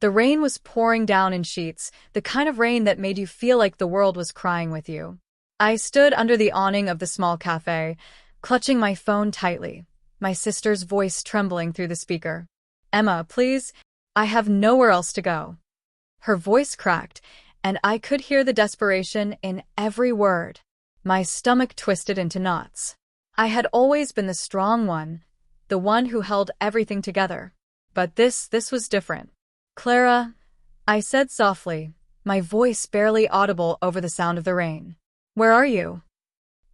The rain was pouring down in sheets, the kind of rain that made you feel like the world was crying with you. I stood under the awning of the small cafe, clutching my phone tightly, my sister's voice trembling through the speaker. "Emma, please, I have nowhere else to go." Her voice cracked, and I could hear the desperation in every word. My stomach twisted into knots. I had always been the strong one, the one who held everything together. But this was different. "Clara," I said softly, my voice barely audible over the sound of the rain. "Where are you?"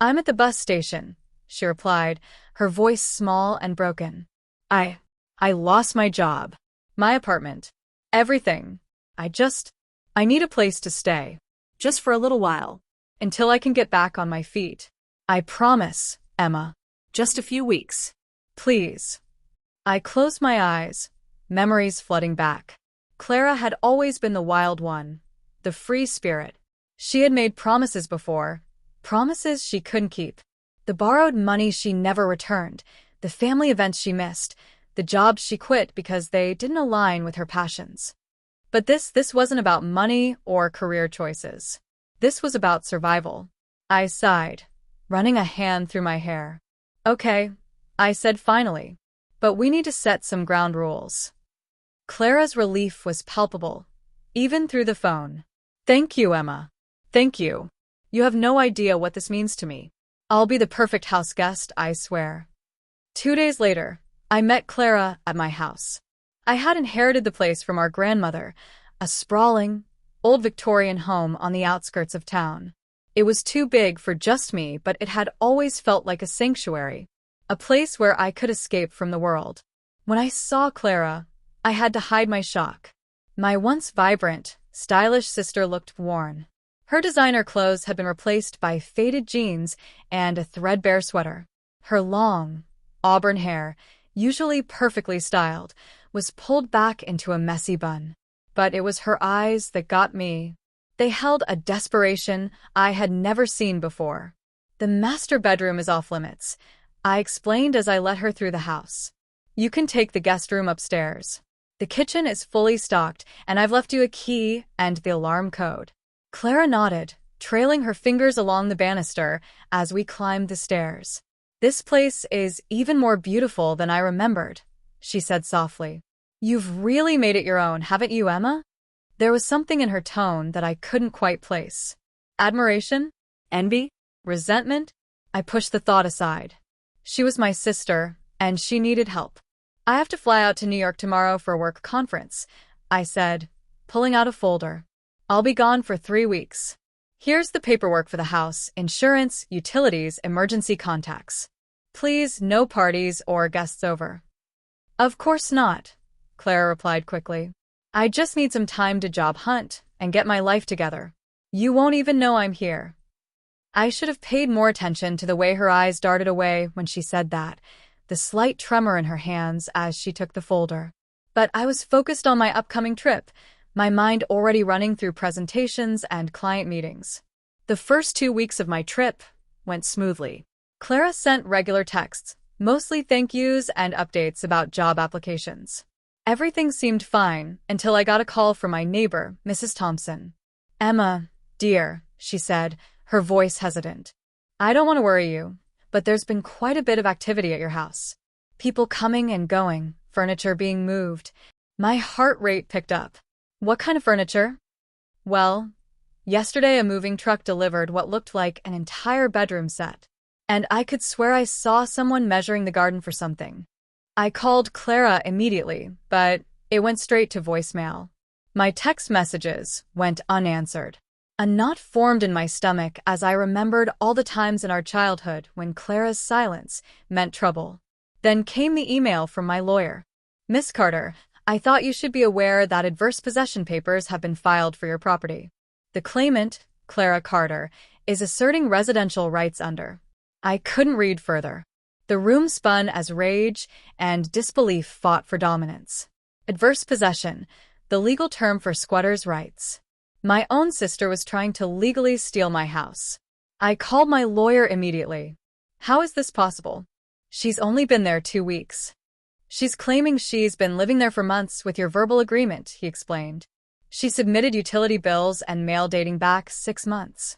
"I'm at the bus station," she replied, her voice small and broken. I lost my job, my apartment, everything. I need a place to stay, just for a little while, until I can get back on my feet. I promise, Emma. Just a few weeks. Please." I closed my eyes, memories flooding back. Clara had always been the wild one, the free spirit. She had made promises before, promises she couldn't keep. The borrowed money she never returned, the family events she missed, the jobs she quit because they didn't align with her passions. But this wasn't about money or career choices. This was about survival. I sighed, running a hand through my hair. "Okay," I said finally, "but we need to set some ground rules." Clara's relief was palpable, even through the phone. "Thank you, Emma. Thank you. You have no idea what this means to me. I'll be the perfect house guest, I swear." 2 days later, I met Clara at my house. I had inherited the place from our grandmother, a sprawling, old Victorian home on the outskirts of town. It was too big for just me, but it had always felt like a sanctuary, a place where I could escape from the world. When I saw Clara, I had to hide my shock. My once vibrant, stylish sister looked worn. Her designer clothes had been replaced by faded jeans and a threadbare sweater. Her long, auburn hair, usually perfectly styled, was pulled back into a messy bun. But it was her eyes that got me. They held a desperation I had never seen before. "The master bedroom is off limits," I explained as I led her through the house. "You can take the guest room upstairs. The kitchen is fully stocked, and I've left you a key and the alarm code." Clara nodded, trailing her fingers along the banister as we climbed the stairs. "This place is even more beautiful than I remembered," she said softly. "You've really made it your own, haven't you, Emma?" There was something in her tone that I couldn't quite place. Admiration? Envy? Resentment? I pushed the thought aside. She was my sister, and she needed help. "I have to fly out to New York tomorrow for a work conference," I said, pulling out a folder. "I'll be gone for 3 weeks. Here's the paperwork for the house, insurance, utilities, emergency contacts. Please, no parties or guests over." "Of course not," Clara replied quickly. "I just need some time to job hunt and get my life together. You won't even know I'm here." I should have paid more attention to the way her eyes darted away when she said that, the slight tremor in her hands as she took the folder. But I was focused on my upcoming trip, my mind already running through presentations and client meetings. The first 2 weeks of my trip went smoothly. Clara sent regular texts, mostly thank yous and updates about job applications. Everything seemed fine until I got a call from my neighbor, Mrs. Thompson. "Emma, dear," she said, her voice hesitant. "I don't want to worry you, but there's been quite a bit of activity at your house. People coming and going, furniture being moved." My heart rate picked up. "What kind of furniture?" "Well, yesterday a moving truck delivered what looked like an entire bedroom set, and I could swear I saw someone measuring the garden for something." I called Clara immediately, but it went straight to voicemail. My text messages went unanswered. A knot formed in my stomach as I remembered all the times in our childhood when Clara's silence meant trouble. Then came the email from my lawyer. "Miss Carter, I thought you should be aware that adverse possession papers have been filed for your property. The claimant, Clara Carter, is asserting residential rights under." I couldn't read further. The room spun as rage and disbelief fought for dominance. Adverse possession, the legal term for squatters' rights. My own sister was trying to legally steal my house. I called my lawyer immediately. "How is this possible? She's only been there 2 weeks. She's claiming she's been living there for months with your verbal agreement, he explained. She submitted utility bills and mail dating back 6 months.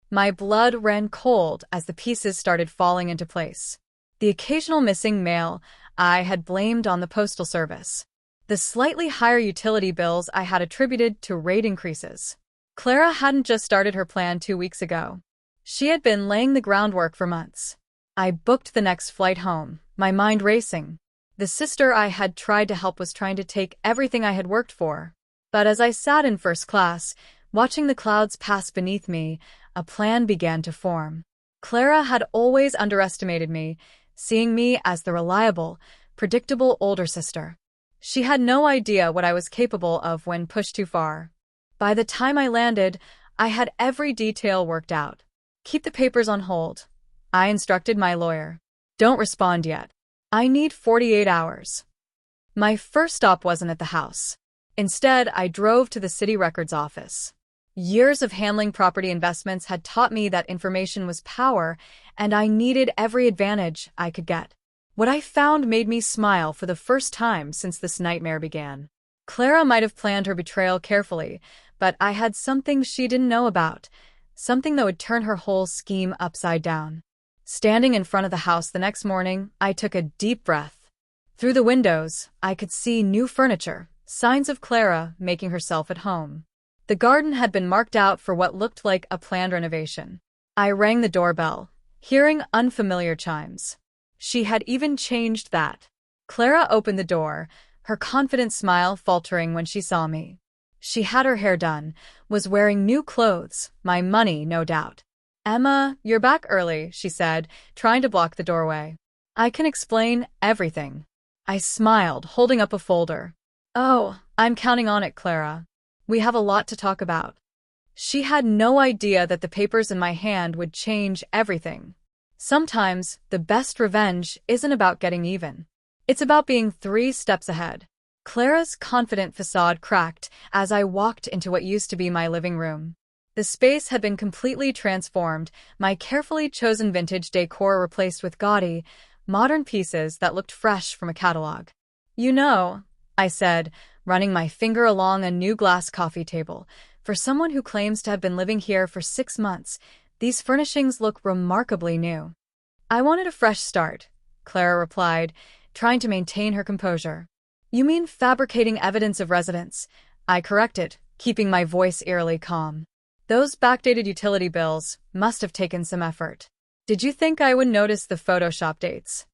My blood ran cold as the pieces started falling into place. The occasional missing mail I had blamed on the postal service. The slightly higher utility bills I had attributed to rate increases. Clara hadn't just started her plan 2 weeks ago. She had been laying the groundwork for months. I booked the next flight home, my mind racing. The sister I had tried to help was trying to take everything I had worked for. But as I sat in first class, watching the clouds pass beneath me, a plan began to form. Clara had always underestimated me, seeing me as the reliable, predictable older sister. She had no idea what I was capable of when pushed too far. By the time I landed, I had every detail worked out. Keep the papers on hold, I instructed my lawyer. Don't respond yet. I need 48 hours. My first stop wasn't at the house. Instead, I drove to the city records office. Years of handling property investments had taught me that information was power, and I needed every advantage I could get. What I found made me smile for the first time since this nightmare began. Clara might have planned her betrayal carefully, but I had something she didn't know about, something that would turn her whole scheme upside down. Standing in front of the house the next morning, I took a deep breath. Through the windows, I could see new furniture, signs of Clara making herself at home. The garden had been marked out for what looked like a planned renovation. I rang the doorbell, hearing unfamiliar chimes. She had even changed that. Clara opened the door, her confident smile faltering when she saw me. She had her hair done, was wearing new clothes, my money, no doubt. "Emma, you're back early," she said, trying to block the doorway. "I can explain everything." I smiled, holding up a folder. "Oh, I'm counting on it, Clara. We have a lot to talk about." She had no idea that the papers in my hand would change everything. Sometimes, the best revenge isn't about getting even. It's about being 3 steps ahead. Clara's confident facade cracked as I walked into what used to be my living room. The space had been completely transformed, my carefully chosen vintage decor replaced with gaudy, modern pieces that looked fresh from a catalog. "You know," I said, running my finger along a new glass coffee table, "for someone who claims to have been living here for 6 months, these furnishings look remarkably new." "I wanted a fresh start," Clara replied, trying to maintain her composure. "You mean fabricating evidence of residence?" I corrected, keeping my voice eerily calm. "Those backdated utility bills must have taken some effort. Did you think I would notice the Photoshop dates?"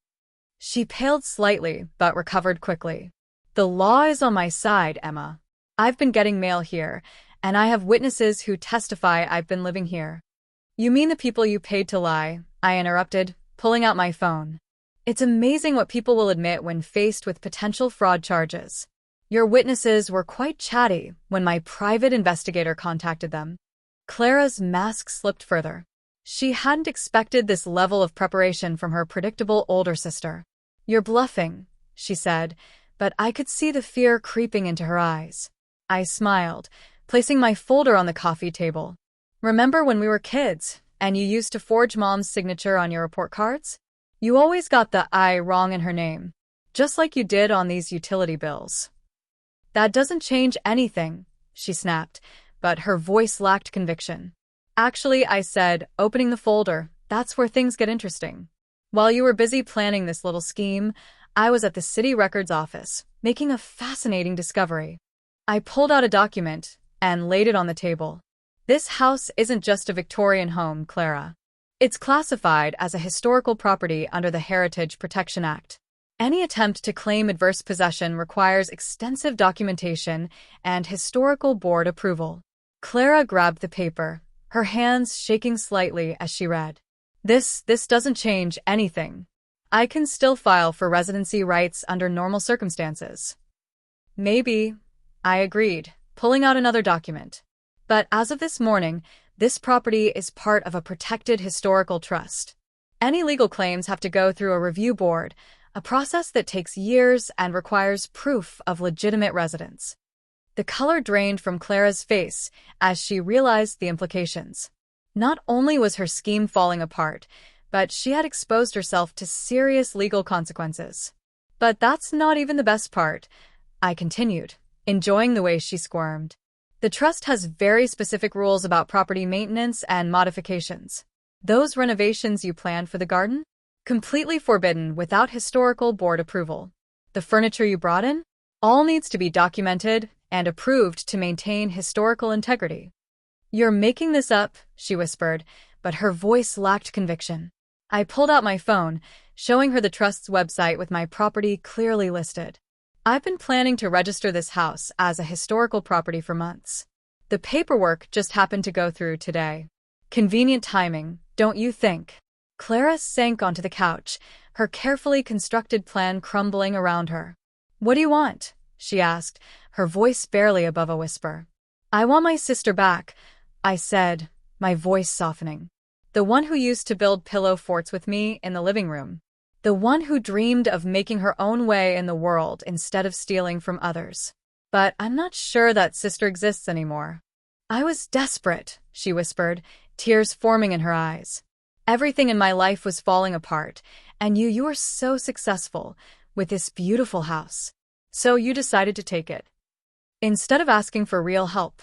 She paled slightly, but recovered quickly. "The law is on my side, Emma. I've been getting mail here, and I have witnesses who testify I've been living here." "You mean the people you paid to lie?" I interrupted, pulling out my phone. "It's amazing what people will admit when faced with potential fraud charges. Your witnesses were quite chatty when my private investigator contacted them." Clara's mask slipped further. She hadn't expected this level of preparation from her predictable older sister. "You're bluffing," she said, but I could see the fear creeping into her eyes. I smiled, placing my folder on the coffee table. "Remember when we were kids, and you used to forge Mom's signature on your report cards? You always got the I wrong in her name, just like you did on these utility bills." "That doesn't change anything," she snapped, but her voice lacked conviction. "Actually," I said, opening the folder, "that's where things get interesting. While you were busy planning this little scheme, I was at the city records office, making a fascinating discovery." I pulled out a document and laid it on the table. "This house isn't just a Victorian home, Clara. It's classified as a historical property under the Heritage Protection Act. Any attempt to claim adverse possession requires extensive documentation and historical board approval." Clara grabbed the paper, her hands shaking slightly as she read. This doesn't change anything. I can still file for residency rights under normal circumstances." "Maybe," I agreed, pulling out another document. "But as of this morning, this property is part of a protected historical trust. Any legal claims have to go through a review board, a process that takes years and requires proof of legitimate residence." The color drained from Clara's face as she realized the implications. Not only was her scheme falling apart, but she had exposed herself to serious legal consequences. But that's not even the best part, I continued, enjoying the way she squirmed. The trust has very specific rules about property maintenance and modifications. Those renovations you planned for the garden? Completely forbidden without historical board approval. The furniture you brought in? All needs to be documented and approved to maintain historical integrity. You're making this up, she whispered, but her voice lacked conviction. I pulled out my phone, showing her the trust's website with my property clearly listed. I've been planning to register this house as a historical property for months. The paperwork just happened to go through today. Convenient timing, don't you think? Clara sank onto the couch, her carefully constructed plan crumbling around her. What do you want? She asked, her voice barely above a whisper. I want my sister back, I said, my voice softening. The one who used to build pillow forts with me in the living room. The one who dreamed of making her own way in the world instead of stealing from others. But I'm not sure that sister exists anymore. I was desperate, she whispered, tears forming in her eyes. Everything in my life was falling apart, and you were so successful with this beautiful house. So you decided to take it. Instead of asking for real help,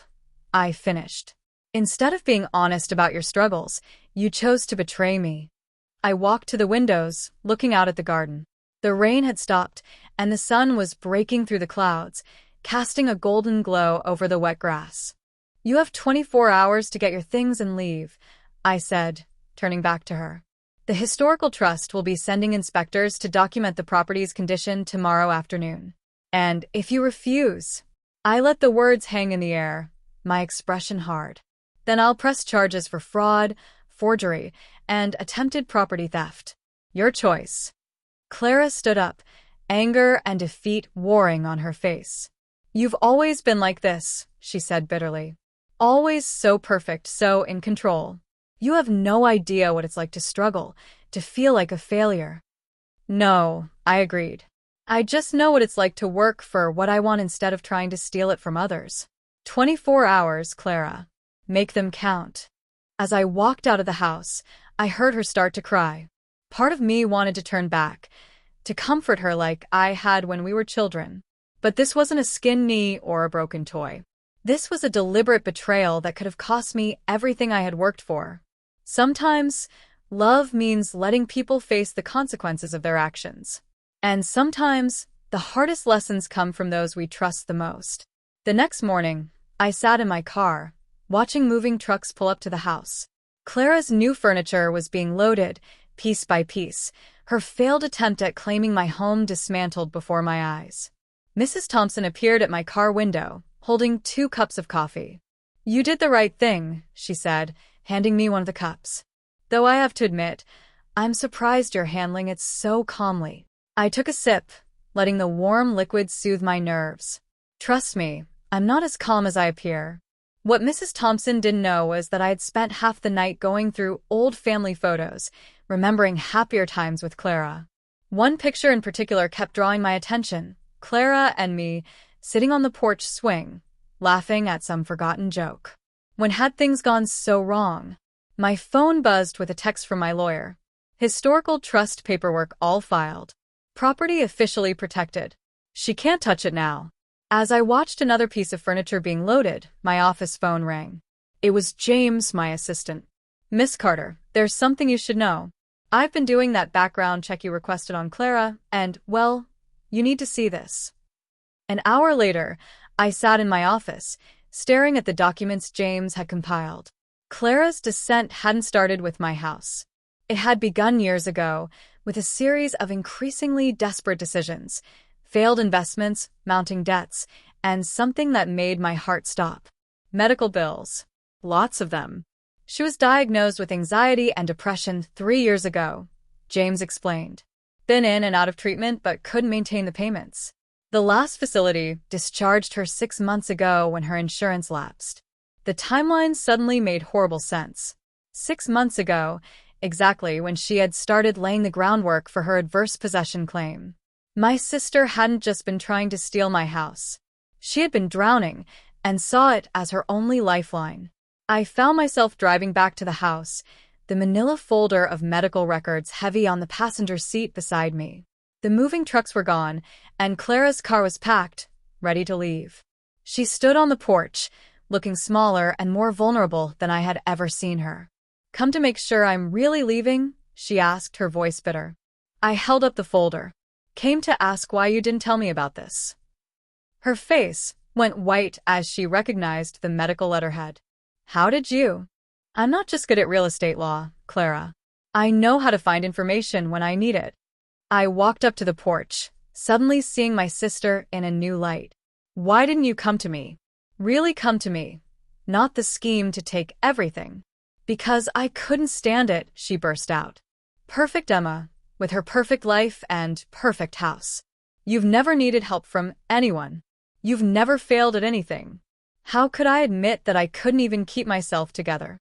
I finished. Instead of being honest about your struggles, you chose to betray me. I walked to the windows, looking out at the garden. The rain had stopped, and the sun was breaking through the clouds, casting a golden glow over the wet grass. You have 24 hours to get your things and leave, I said, turning back to her. The Historical Trust will be sending inspectors to document the property's condition tomorrow afternoon. And if you refuse, I let the words hang in the air, my expression hard. Then I'll press charges for fraud, forgery, and attempted property theft. Your choice. Clara stood up, anger and defeat warring on her face. You've always been like this, she said bitterly. Always so perfect, so in control. You have no idea what it's like to struggle, to feel like a failure. No, I agreed. I just know what it's like to work for what I want instead of trying to steal it from others. 24 hours, Clara. Make them count. As I walked out of the house, I heard her start to cry. Part of me wanted to turn back, to comfort her like I had when we were children. But this wasn't a skinned knee or a broken toy. This was a deliberate betrayal that could have cost me everything I had worked for. Sometimes, love means letting people face the consequences of their actions. And sometimes, the hardest lessons come from those we trust the most. The next morning, I sat in my car, watching moving trucks pull up to the house. Clara's new furniture was being loaded, piece by piece, her failed attempt at claiming my home dismantled before my eyes. Mrs. Thompson appeared at my car window, holding 2 cups of coffee. You did the right thing, she said, handing me one of the cups. Though I have to admit, I'm surprised you're handling it so calmly. I took a sip, letting the warm liquid soothe my nerves. Trust me, I'm not as calm as I appear. What Mrs. Thompson didn't know was that I had spent half the night going through old family photos, remembering happier times with Clara. One picture in particular kept drawing my attention, Clara and me sitting on the porch swing, laughing at some forgotten joke. When had things gone so wrong? My phone buzzed with a text from my lawyer. Historical trust paperwork all filed. Property officially protected. She can't touch it now. As I watched another piece of furniture being loaded, my office phone rang. It was James, my assistant. Miss Carter, there's something you should know. I've been doing that background check you requested on Clara, and, well, you need to see this. An hour later, I sat in my office, staring at the documents James had compiled. Clara's descent hadn't started with my house. It had begun years ago, with a series of increasingly desperate decisions, failed investments, mounting debts, and something that made my heart stop. Medical bills. Lots of them. She was diagnosed with anxiety and depression 3 years ago, James explained. Been in and out of treatment but couldn't maintain the payments. The last facility discharged her 6 months ago when her insurance lapsed. The timeline suddenly made horrible sense. 6 months ago, exactly when she had started laying the groundwork for her adverse possession claim. My sister hadn't just been trying to steal my house. She had been drowning and saw it as her only lifeline. I found myself driving back to the house, the manila folder of medical records heavy on the passenger seat beside me. The moving trucks were gone, and Clara's car was packed, ready to leave. She stood on the porch, looking smaller and more vulnerable than I had ever seen her. "Come to make sure I'm really leaving?" she asked, her voice bitter. I held up the folder. "Came to ask why you didn't tell me about this." Her face went white as she recognized the medical letterhead. "How did you?" "I'm not just good at real estate law, Clara. I know how to find information when I need it." I walked up to the porch, suddenly seeing my sister in a new light. "Why didn't you come to me? Really come to me? Not the scheme to take everything." "Because I couldn't stand it," she burst out. "Perfect Emma, with her perfect life and perfect house. You've never needed help from anyone. You've never failed at anything. How could I admit that I couldn't even keep myself together?"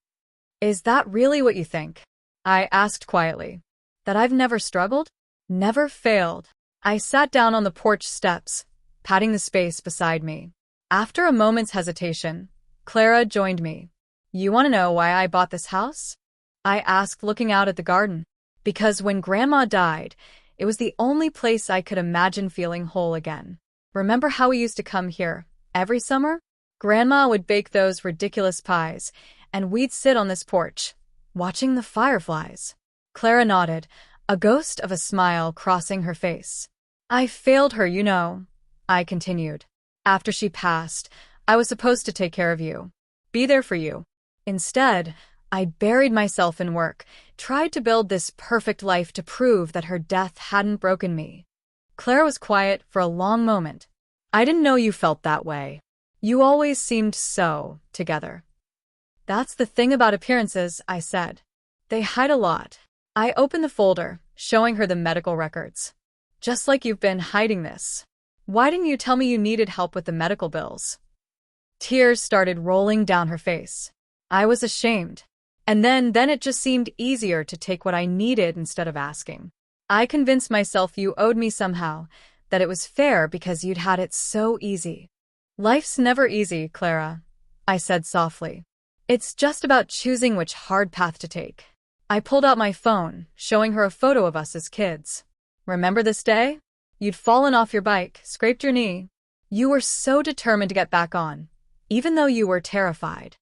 "Is that really what you think?" I asked quietly. "That I've never struggled? Never failed?" I sat down on the porch steps, patting the space beside me. After a moment's hesitation, Clara joined me. "You want to know why I bought this house?" I asked, looking out at the garden. "Because when Grandma died, it was the only place I could imagine feeling whole again. Remember how we used to come here every summer? Grandma would bake those ridiculous pies, and we'd sit on this porch, watching the fireflies." Clara nodded, a ghost of a smile crossing her face. "I failed her, you know," I continued. "After she passed, I was supposed to take care of you, be there for you. Instead, I buried myself in work, tried to build this perfect life to prove that her death hadn't broken me." Clara was quiet for a long moment. "I didn't know you felt that way. You always seemed so together." "That's the thing about appearances," I said. "They hide a lot." I opened the folder, showing her the medical records. "Just like you've been hiding this. Why didn't you tell me you needed help with the medical bills?" Tears started rolling down her face. I was ashamed. And then it just seemed easier to take what I needed instead of asking. I convinced myself you owed me somehow, that it was fair because you'd had it so easy. "Life's never easy, Clara," I said softly. "It's just about choosing which hard path to take." I pulled out my phone, showing her a photo of us as kids. "Remember this day? You'd fallen off your bike, scraped your knee. You were so determined to get back on, even though you were terrified."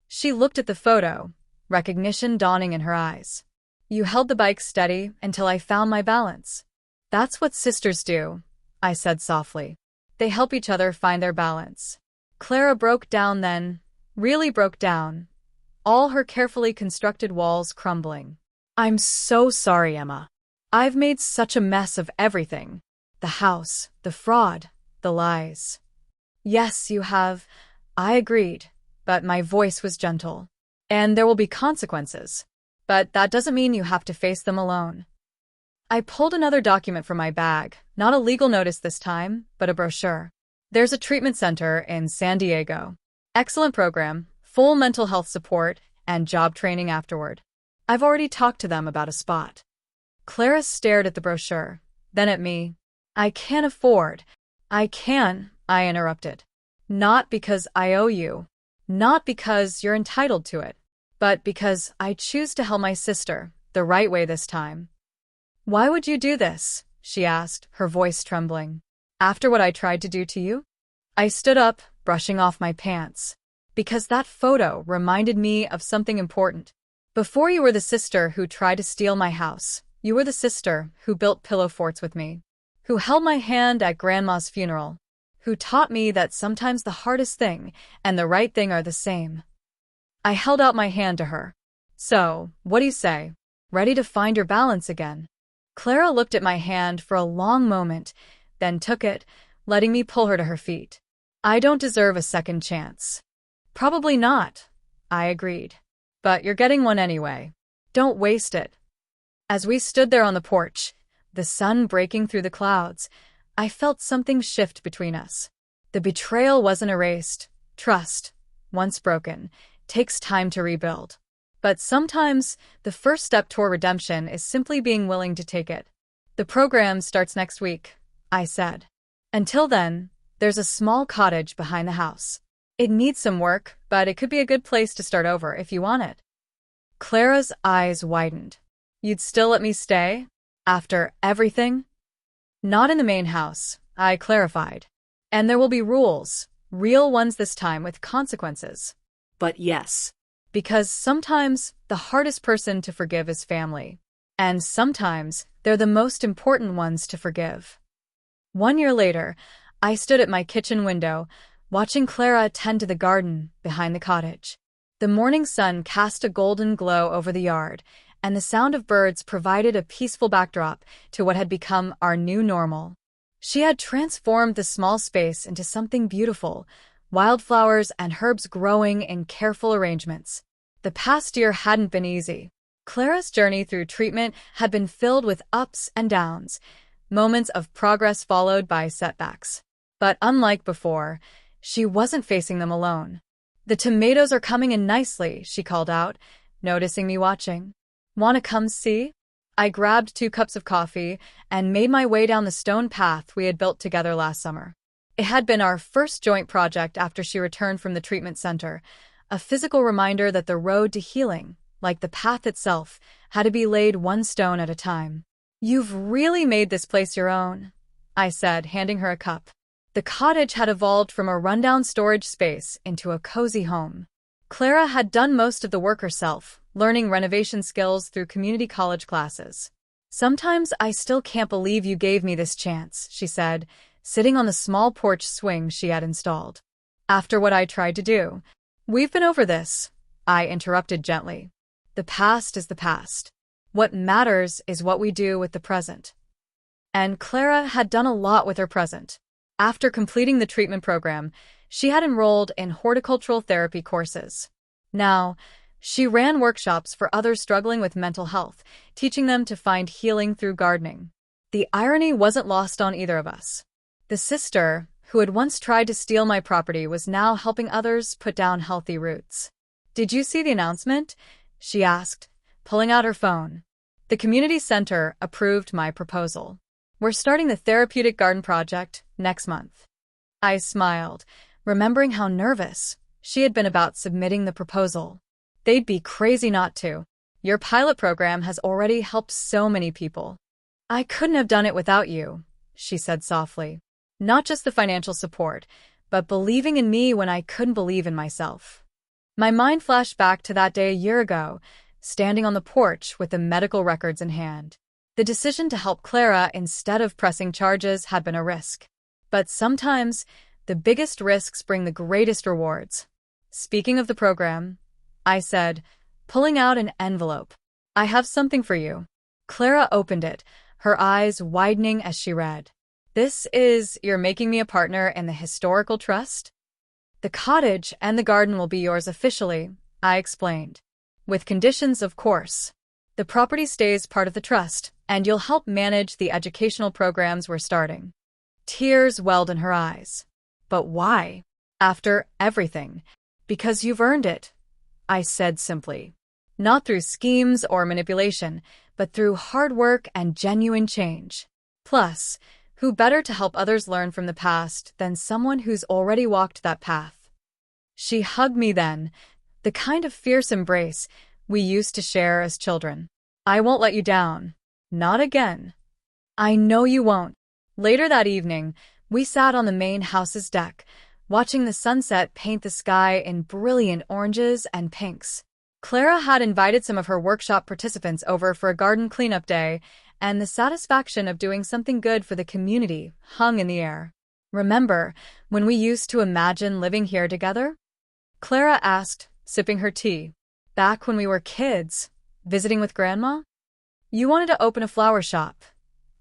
She looked at the photo, recognition dawning in her eyes. "You held the bike steady until I found my balance." "That's what sisters do," I said softly. "They help each other find their balance." Clara broke down then, really broke down, all her carefully constructed walls crumbling. "I'm so sorry, Emma. I've made such a mess of everything. The house, the fraud, the lies." "Yes, you have," I agreed, but my voice was gentle. "And there will be consequences. But that doesn't mean you have to face them alone." I pulled another document from my bag, not a legal notice this time, but a brochure. "There's a treatment center in San Diego. Excellent program, full mental health support, and job training afterward. I've already talked to them about a spot." Clara stared at the brochure, then at me. "I can't afford." "I can," I interrupted. "Not because I owe you. Not because you're entitled to it. But because I choose to help my sister the right way this time." "Why would you do this?" she asked, her voice trembling. "After what I tried to do to you?" I stood up, brushing off my pants. "Because that photo reminded me of something important. Before you were the sister who tried to steal my house, you were the sister who built pillow forts with me, who held my hand at Grandma's funeral, who taught me that sometimes the hardest thing and the right thing are the same." I held out my hand to her. "So, what do you say? Ready to find your balance again?" Clara looked at my hand for a long moment, then took it, letting me pull her to her feet. "I don't deserve a second chance." "Probably not," I agreed. "But you're getting one anyway. Don't waste it." As we stood there on the porch, the sun breaking through the clouds, I felt something shift between us. The betrayal wasn't erased. Trust, once broken, takes time to rebuild. But sometimes, the first step toward redemption is simply being willing to take it. "The program starts next week," I said. "Until then, there's a small cottage behind the house. It needs some work, but it could be a good place to start over if you want it." Clara's eyes widened. "You'd still let me stay? After everything?" Not in the main house, I clarified. And there will be rules, real ones this time with consequences. But yes. Because sometimes the hardest person to forgive is family. And sometimes they're the most important ones to forgive. 1 year later, I stood at my kitchen window, watching Clara tend to the garden behind the cottage. The morning sun cast a golden glow over the yard, and the sound of birds provided a peaceful backdrop to what had become our new normal. She had transformed the small space into something beautiful, wildflowers and herbs growing in careful arrangements. The past year hadn't been easy. Clara's journey through treatment had been filled with ups and downs, moments of progress followed by setbacks. But unlike before, she wasn't facing them alone. "The tomatoes are coming in nicely," she called out, noticing me watching. "Want to come see?" I grabbed 2 cups of coffee and made my way down the stone path we had built together last summer. It had been our first joint project after she returned from the treatment center, a physical reminder that the road to healing, like the path itself, had to be laid one stone at a time. "You've really made this place your own," I said, handing her a cup. The cottage had evolved from a rundown storage space into a cozy home. Clara had done most of the work herself, learning renovation skills through community college classes. "Sometimes I still can't believe you gave me this chance," she said, sitting on the small porch swing she had installed. "After what I tried to do." "We've been over this," I interrupted gently. "The past is the past. What matters is what we do with the present." And Clara had done a lot with her present. After completing the treatment program, she had enrolled in horticultural therapy courses. Now, she ran workshops for others struggling with mental health, teaching them to find healing through gardening. The irony wasn't lost on either of us. The sister, who had once tried to steal my property, was now helping others put down healthy roots. "Did you see the announcement?" she asked, pulling out her phone. "The community center approved my proposal. We're starting the therapeutic garden project next month." I smiled, remembering how nervous she had been about submitting the proposal. "They'd be crazy not to. Your pilot program has already helped so many people." "I couldn't have done it without you," she said softly. "Not just the financial support, but believing in me when I couldn't believe in myself." My mind flashed back to that day a year ago, standing on the porch with the medical records in hand. The decision to help Clara instead of pressing charges had been a risk. But sometimes, the biggest risks bring the greatest rewards. "Speaking of the program," I said, pulling out an envelope. "I have something for you." Clara opened it, her eyes widening as she read. "This is, you're making me a partner in the historical trust? The cottage and the garden will be yours officially," I explained. "With conditions, of course. The property stays part of the trust, and you'll help manage the educational programs we're starting." Tears welled in her eyes. "But why? After everything?" "Because you've earned it," I said simply. "Not through schemes or manipulation, but through hard work and genuine change. Plus, who better to help others learn from the past than someone who's already walked that path?" She hugged me then, the kind of fierce embrace we used to share as children. "I won't let you down. Not again." "I know you won't." Later that evening, we sat on the main house's deck, watching the sunset paint the sky in brilliant oranges and pinks. Clara had invited some of her workshop participants over for a garden cleanup day, and the satisfaction of doing something good for the community hung in the air. "Remember when we used to imagine living here together?" Clara asked, sipping her tea. "Back when we were kids, visiting with Grandma? You wanted to open a flower shop,"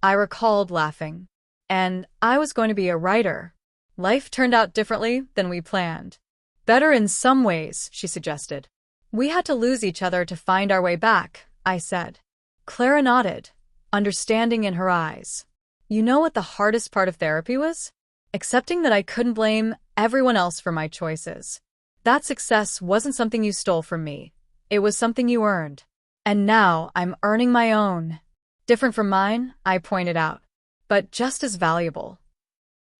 I recalled, laughing. "And I was going to be a writer. Life turned out differently than we planned." "Better in some ways," she suggested. "We had to lose each other to find our way back," I said. Clara nodded, understanding in her eyes. "You know what the hardest part of therapy was? Accepting that I couldn't blame everyone else for my choices. That success wasn't something you stole from me. It was something you earned. And now I'm earning my own. Different from mine," I pointed out, "but just as valuable."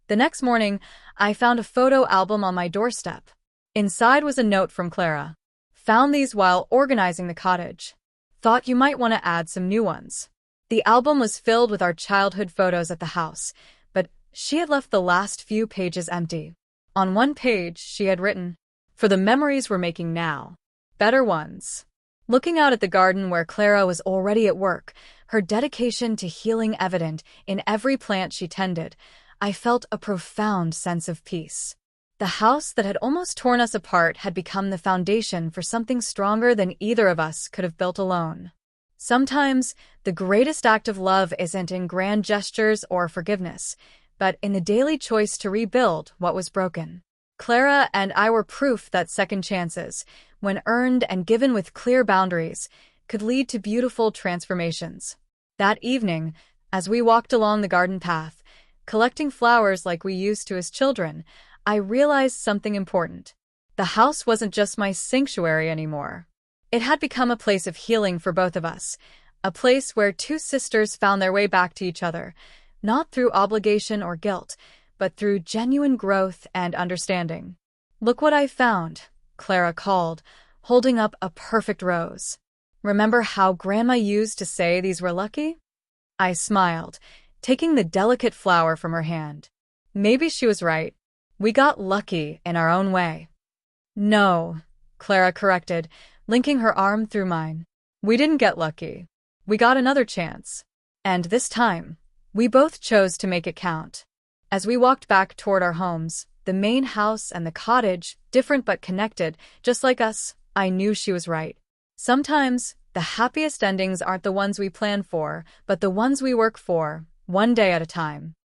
The next morning, I found a photo album on my doorstep. Inside was a note from Clara. "Found these while organizing the cottage. Thought you might want to add some new ones. The album was filled with our childhood photos at the house, but she had left the last few pages empty. On one page, she had written, "For the memories we're making now. Better ones." Looking out at the garden where Clara was already at work, her dedication to healing evident in every plant she tended, I felt a profound sense of peace. The house that had almost torn us apart had become the foundation for something stronger than either of us could have built alone. Sometimes, the greatest act of love isn't in grand gestures or forgiveness, but in the daily choice to rebuild what was broken. Clara and I were proof that second chances, when earned and given with clear boundaries, could lead to beautiful transformations. That evening, as we walked along the garden path, collecting flowers like we used to as children, I realized something important. The house wasn't just my sanctuary anymore. It had become a place of healing for both of us, a place where two sisters found their way back to each other, not through obligation or guilt, but through genuine growth and understanding. "Look what I found," Clara called, holding up a perfect rose. "Remember how Grandma used to say these were lucky?" I smiled, taking the delicate flower from her hand. Maybe she was right. We got lucky in our own way. "No," Clara corrected, linking her arm through mine. "We didn't get lucky. We got another chance. And this time, we both chose to make it count." As we walked back toward our homes, the main house and the cottage, different but connected, just like us, I knew she was right. Sometimes, the happiest endings aren't the ones we plan for, but the ones we work for, one day at a time.